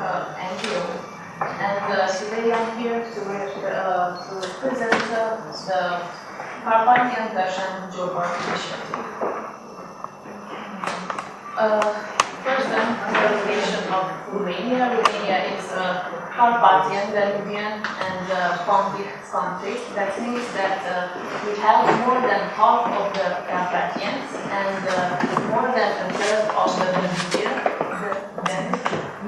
NGO. And today I'm here to present the Carpathian Geopark Initiative. First, the location of Romania. Romania is a Carpathian, Danubian, and Pontic country. That means that we have more than half of the Carpathians and more than a third of the Danubian,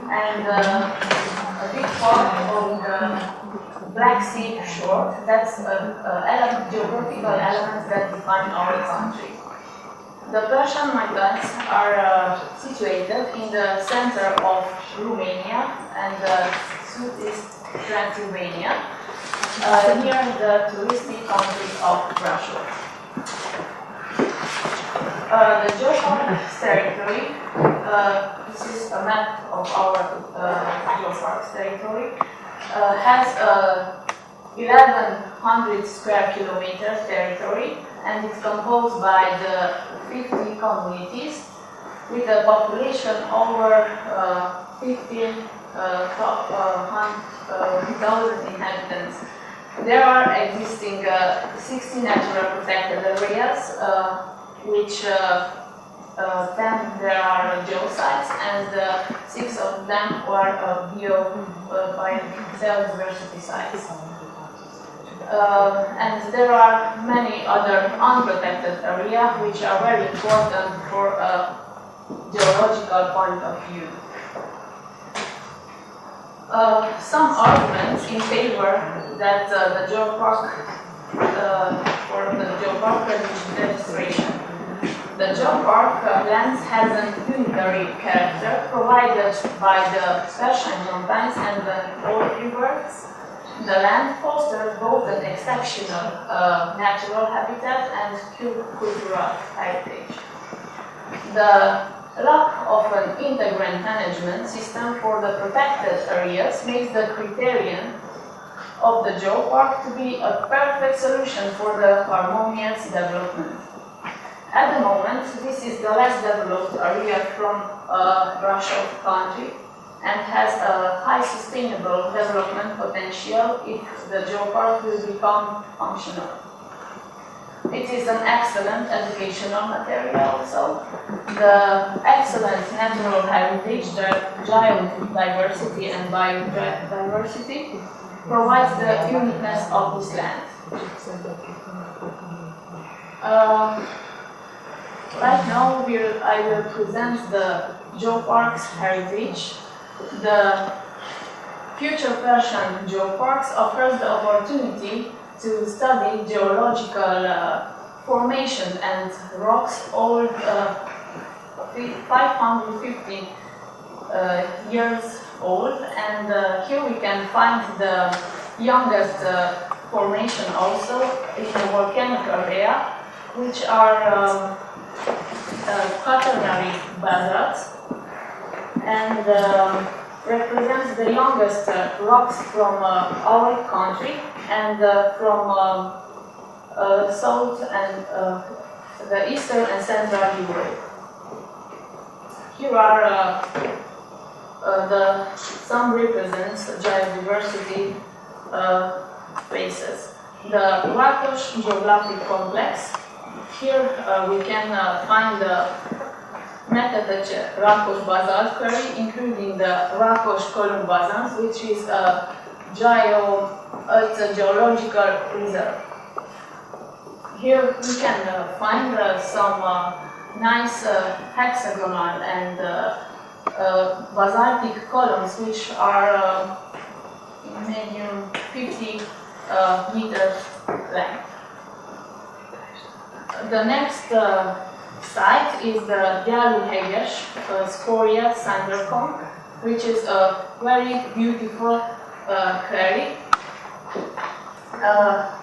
and a big part of the Black Sea shore. That's a geographical element that define our country. The Persian migrants are situated in the center of Romania and southeast Transylvania, near the touristic country of Russia. The Geoparks territory, this is a map of our Geoparks territory, has 1,100 square kilometers territory, and it's composed by the 50 communities with a population over 15,000 inhabitants. There are existing 60 natural protected areas, which 10 there are geosites, and 6 of them are biodiversity sites. And there are many other unprotected areas which are very important for a geological point of view. Some arguments in favor that the geopark for the geopark registration. The geopark lands has an unitary character provided by the Perşani mountains and the old rivers. The land fosters both an exceptional natural habitat and cultural heritage. The lack of an integrated management system for the protected areas makes the criterion of the geopark to be a perfect solution for the harmonious development. At the moment, this is the less developed area from Russian country and has a high sustainable development potential if the geopark will become functional. It is an excellent educational material also. The excellent natural heritage, the geodiversity and biodiversity, provides the uniqueness of this land. Right now, I will present the geoparks heritage. The future Persian geoparks offers the opportunity to study geological formation and rocks old 550 years old, and here we can find the youngest formation also in the volcanic area, which are quaternary basalts, and represents the youngest rocks from our country and from South and the Eastern and Central Europe. Here are some represents geodiversity places. The Rakos geographic complex. Here we can find the Metatace Rakos basalt quarry, including the Rakos column basalt, which is it's a geological reserve. Here we can find some nice hexagonal and basaltic columns, which are medium 50 meters length. The next site is the Dialuhegesh Scoria Sandercombe, which is a very beautiful quarry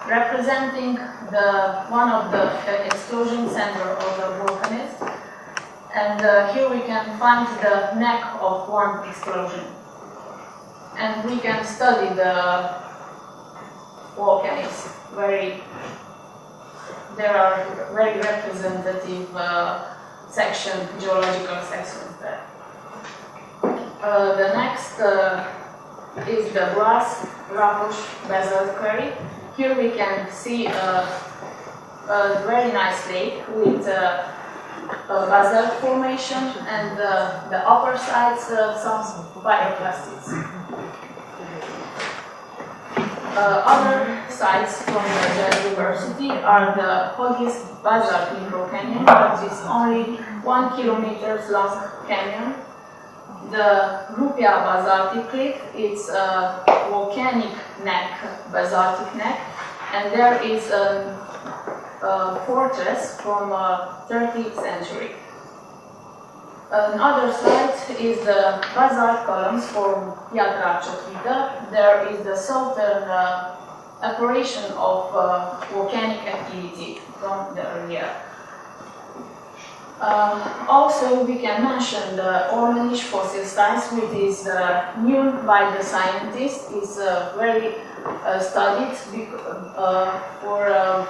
representing one of the explosion center of the volcanism. And here we can find the neck of one explosion. And we can study the volcanics there are very representative geological sections there. The next is the brass Rapush basalt quarry. Here we can see a very nice lake with basalt formation, and the upper sides some pyroclastics. Other sites from the university are the Hogis Basalt Micro Canyon, that is only 1 kilometer long canyon. The Rupia Basaltic Cliff, it's a volcanic neck, basaltic neck, and there is a fortress from 13th century. Another site is the basalt columns from Piatra Cioclită. There is the southern apparition of volcanic activity from the area. Also, we can mention the Ormanish fossil sites, which is known by the scientists. It's very studied for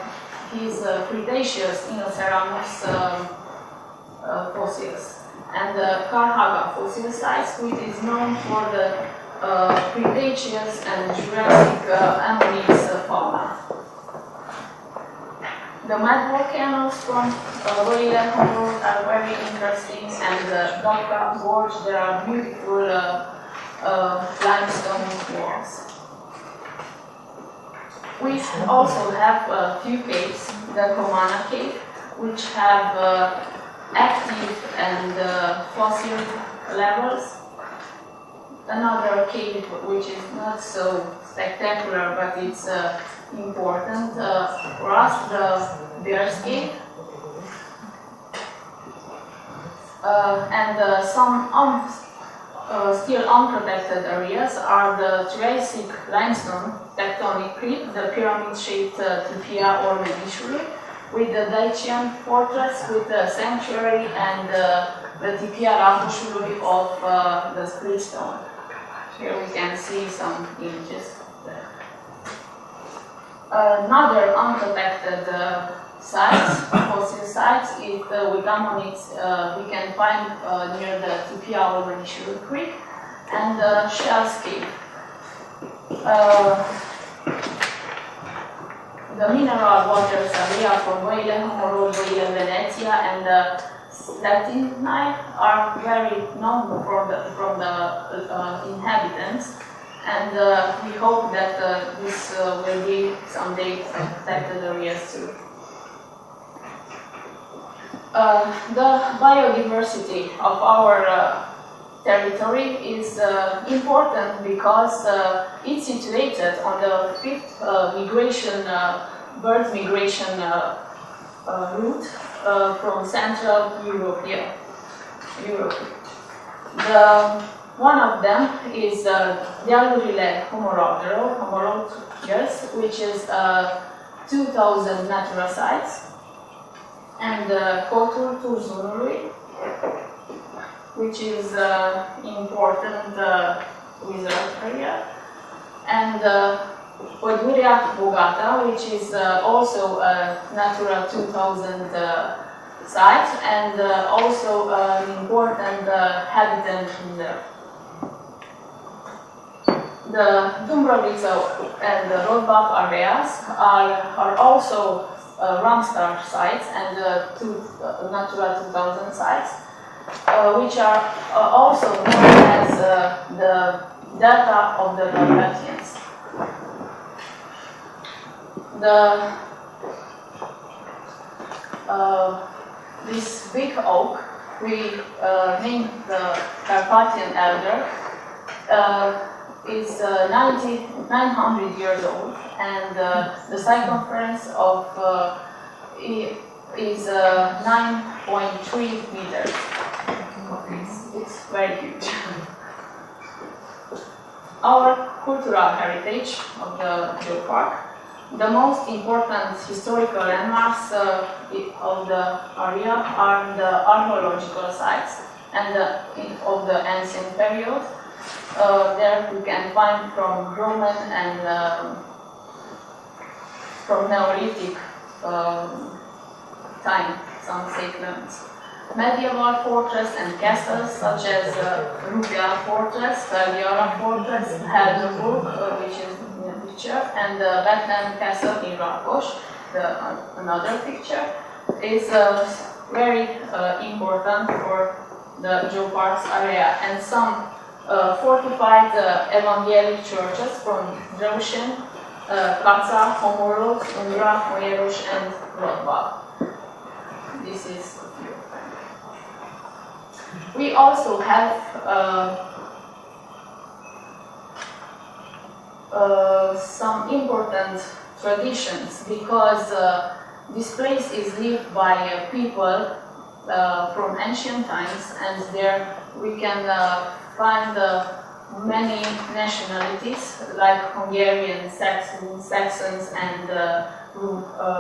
his Cretaceous Inoceramus fossils. And the Carhaga fossil sites, which is known for the Cretaceous and Jurassic Ammonite fauna. The mud volcanoes from Văile Road are very interesting, and the Donca Gorge, there are beautiful limestone walls. We also have a few caves, the Comana cave, which have active and fossil levels. Another cave which is not so spectacular, but it's important for us, the Bear's Cave. And some still unprotected areas are the Triassic limestone tectonic cliff, the pyramid-shaped Tipia or Medishuri, with the Dacian fortress with the sanctuary, and the Tipia Rapușului of the split stone. Here we can see some images there. Another unprotected sites, fossil sites, is with ammonites we can find near the Tipia or Medishuri Creek and the Shells Cave. The mineral waters area from Văile Road, Văile Veneția, and the Slatinite are very known from the inhabitants, and we hope that this will be someday protected areas too. The biodiversity of our territory is important because it's situated on the 5th migration, bird migration route from Central Europe. One of them is Dealurile Homologias, which is 2,000 natural sites, and Cotul Turzunului, which is important reserve area, and Pădurea Bogata, which is also a Natura 2000 site, and also an important habitat reserve. The Dumbrăvița and the Rodbach areas are also Ramsar sites and two Natura 2000 sites, which are also known as the Delta of the Carpathians. This big oak we named the Carpathian elder is 900 years old, and the circumference of is 9.3 meters. It's very huge. Our cultural heritage of the geopark, the most important historical landmarks of the area are the archaeological sites and of the ancient period. There we can find from Roman and from Neolithic time some settlements. medieval fortress and castles such as Rupia Fortress, Perşani Fortress, Heldenburg, which is in the picture, and the Batman Castle in Rákos, another picture, is very important for the geoparks area, and some fortified evangelic churches from Draușeni, Cața, Homorog, Umbra, Moieruș, and Rodbach. This is a few. We also have some important traditions, because this place is lived by people from ancient times, and there we can find many nationalities like Hungarian, Saxons, and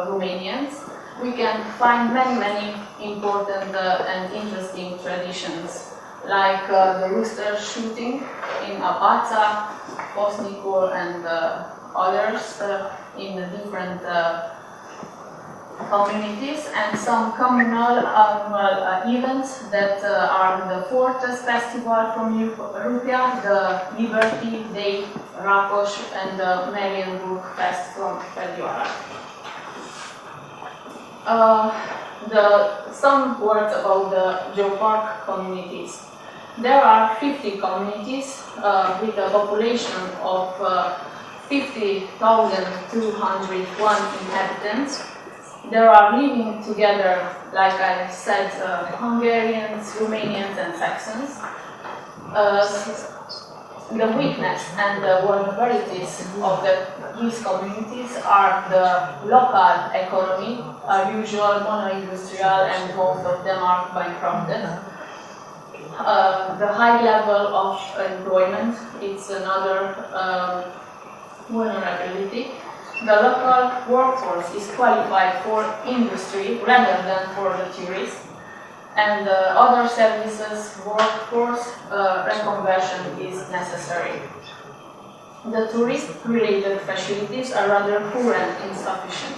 Romanians. We can find many important and interesting traditions, like the rooster shooting in Abața, Postnicul, and others in the different communities, and some communal annual events that are the Fortress Festival from Rupia, the Liberty Day Rákos, and the Marienburg Fest from February. Some words about the geopark communities. There are 50 communities with a population of 50,201 inhabitants. They are living together, like I said, Hungarians, Romanians, and Saxons. The weakness and the vulnerabilities of these communities are the local economy, usual mono-industrial, and most of them are bankrupted. The high level of employment, it's another vulnerability. The local workforce is qualified for industry rather than for the tourists, and other services workforce reconversion is necessary. The tourist-related facilities are rather poor and insufficient.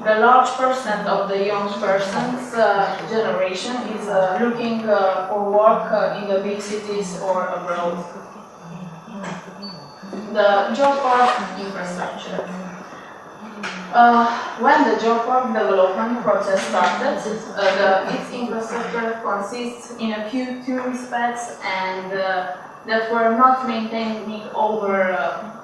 The large percent of the young person's generation is looking for work in the big cities or abroad. The geopark infrastructure. When the geopark development process started, its infrastructure consists in a few tourist pads and that were not maintained over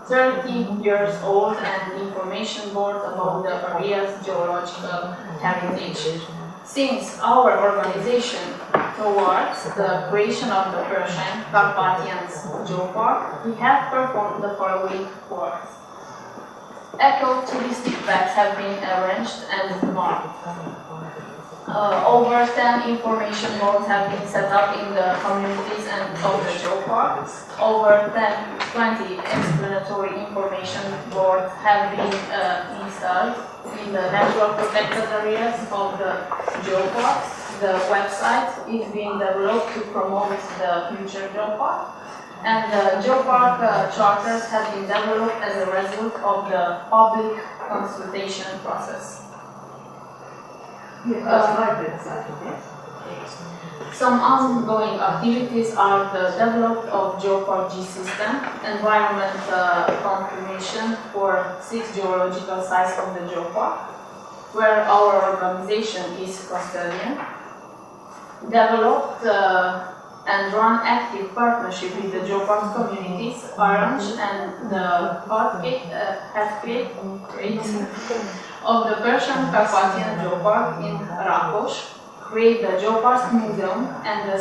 30 years old, and information boards about the area's geological heritage. Since our organization towards the creation of the Perşani Carpathians Geopark, we have performed the following works. Eco-touristic paths have been arranged and marked. Over 10 information boards have been set up in the communities and of the geopark. Over 20 explanatory information boards have been installed in the natural protected areas of the geoparks. The website is being developed to promote the future geopark. And the geopark charters have been developed as a result of the public consultation process. Some ongoing activities are the development of Geopark G system, environment confirmation for 6 geological sites of the Geopark, where our organization is custodian, developed and run active partnership with the Geopark communities, arrange and the Proiect of the Perşani Carpathians Geopark in Rákos, create the Geoparks Museum and in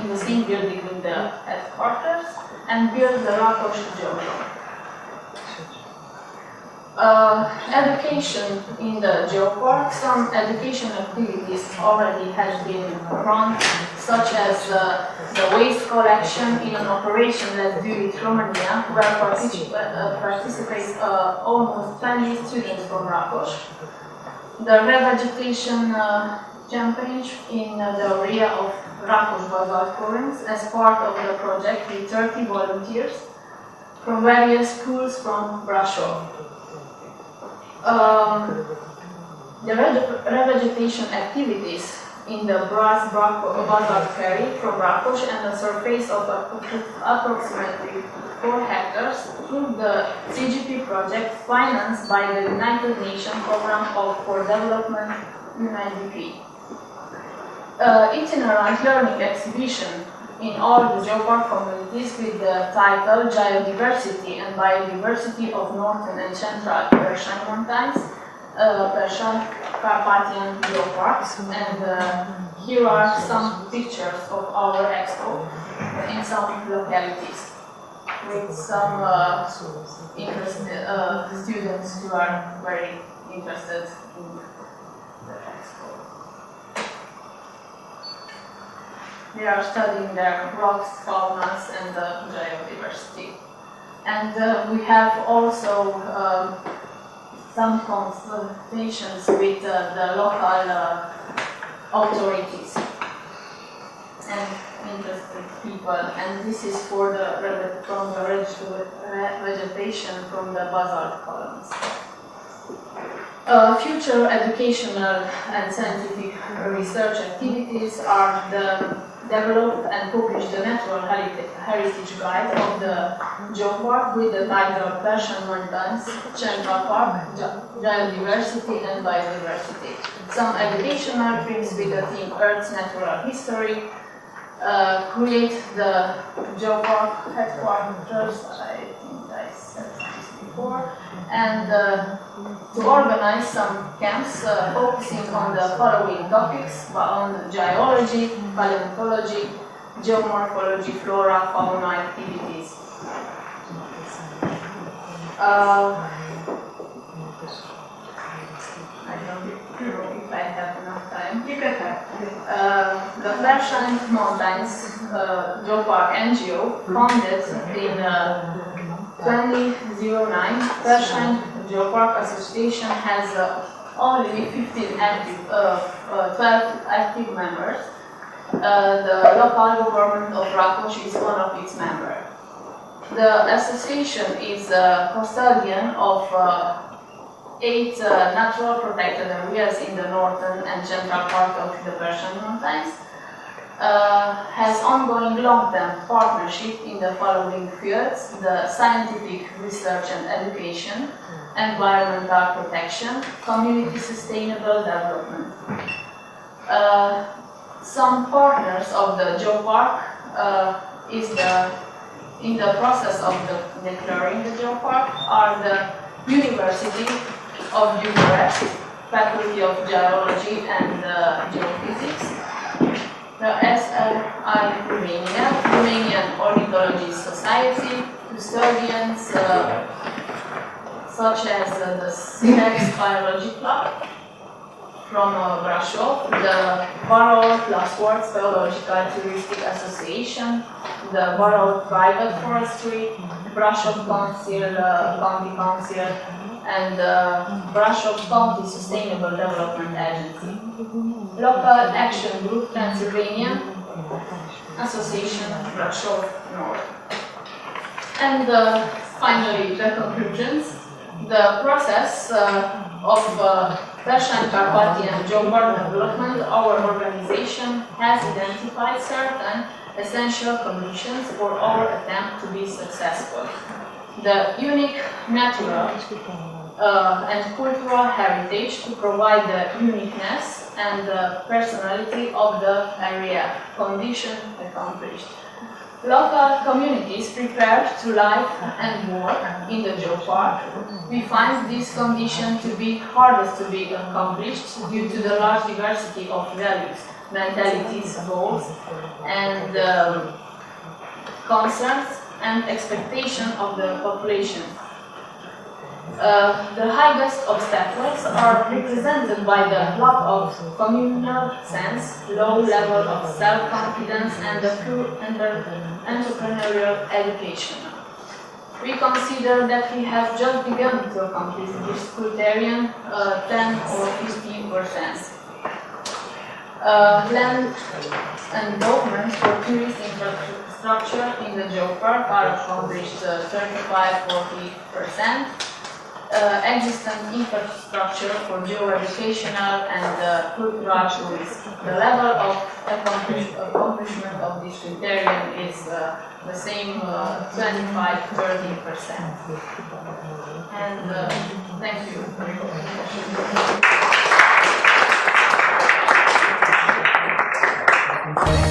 the same building with the headquarters, and build the Rákos Geodome. Education in the geopark. Some education activities already has been run, such as the waste collection in an operation that do with Romania, where participate almost 20 students from Rákos. The revegetation campaign in the area of Rákos basalt province as part of the project with 30 volunteers from various schools from Brașov. The revegetation activities in the brass basalt quarry from Rakosh and a surface of approximately 4 hectares through the CGP project financed by the United Nations Program for Development, UNDP. Itinerant learning exhibition in all the geopark communities with the title Geodiversity and Biodiversity of Northern and Central Persian Mountains, Perşani Carpathians Geoparks, and here are some pictures of our expo in some localities with some interested students who are very interested in the expo. They are studying their rocks, faunas, and geodiversity. And we have also some consultations with the local authorities and interested people. And this is for from the vegetation from the basalt columns. Future educational and scientific research activities are the develop and publish the natural heritage guide of the geopark with the title Persian Mountains, Central Park, Geodiversity and Biodiversity. Some educational films with the theme Earth's Natural History, create the geopark headquarters, I think I said this before, and to organize some camps focusing on the following topics on geology, paleontology, geomorphology, flora, fauna activities. I don't know if I have enough time. You can have. The Persian Mountains Geopark NGO, founded in 2009, Persian Geopark Association has only 12 active members. The local government of Rakosh is one of its members. The association is a custodian of 8 natural protected areas in the northern and central part of the Persian Mountains. Has ongoing long-term partnership in the following fields: the scientific research and education, environmental protection, community sustainable development. Some partners of the geopark in the process of declaring the geopark are the University of Bucharest, Faculty of Geology and Geophysics, the SRI Romania, Romanian Ornithology Society, custodians such as the SINEX Biology Club from Brașov, the Barol plus World Biological Touristic Association, the Barol Private Forestry, Brașov Council, County Council, and the Brașov County Sustainable Development Agency. Local Action Group Transylvania Association Brașov North. And finally, the conclusions. The process of Perşani Carpathians Geopark development, our organization has identified certain essential conditions for our attempt to be successful. The unique natural and cultural heritage to provide the uniqueness and the personality of the area, condition accomplished. Local communities prepared to live and work in the geopark. We find this condition to be hardest to be accomplished due to the large diversity of values, mentalities, goals, and concerns and expectations of the population. The highest obstacles are represented by the lack of communal sense, low level of self-confidence, and the poor entrepreneurial education. We consider that we have just begun to accomplish this criterion 10 or 15%. Land endowments for tourist infrastructure in the geopark are accomplished 35–40%. existing infrastructure for geo-educational and cultural tourism. The level of accomplishment of this criterion is the same 25–30%. And thank you for your attention.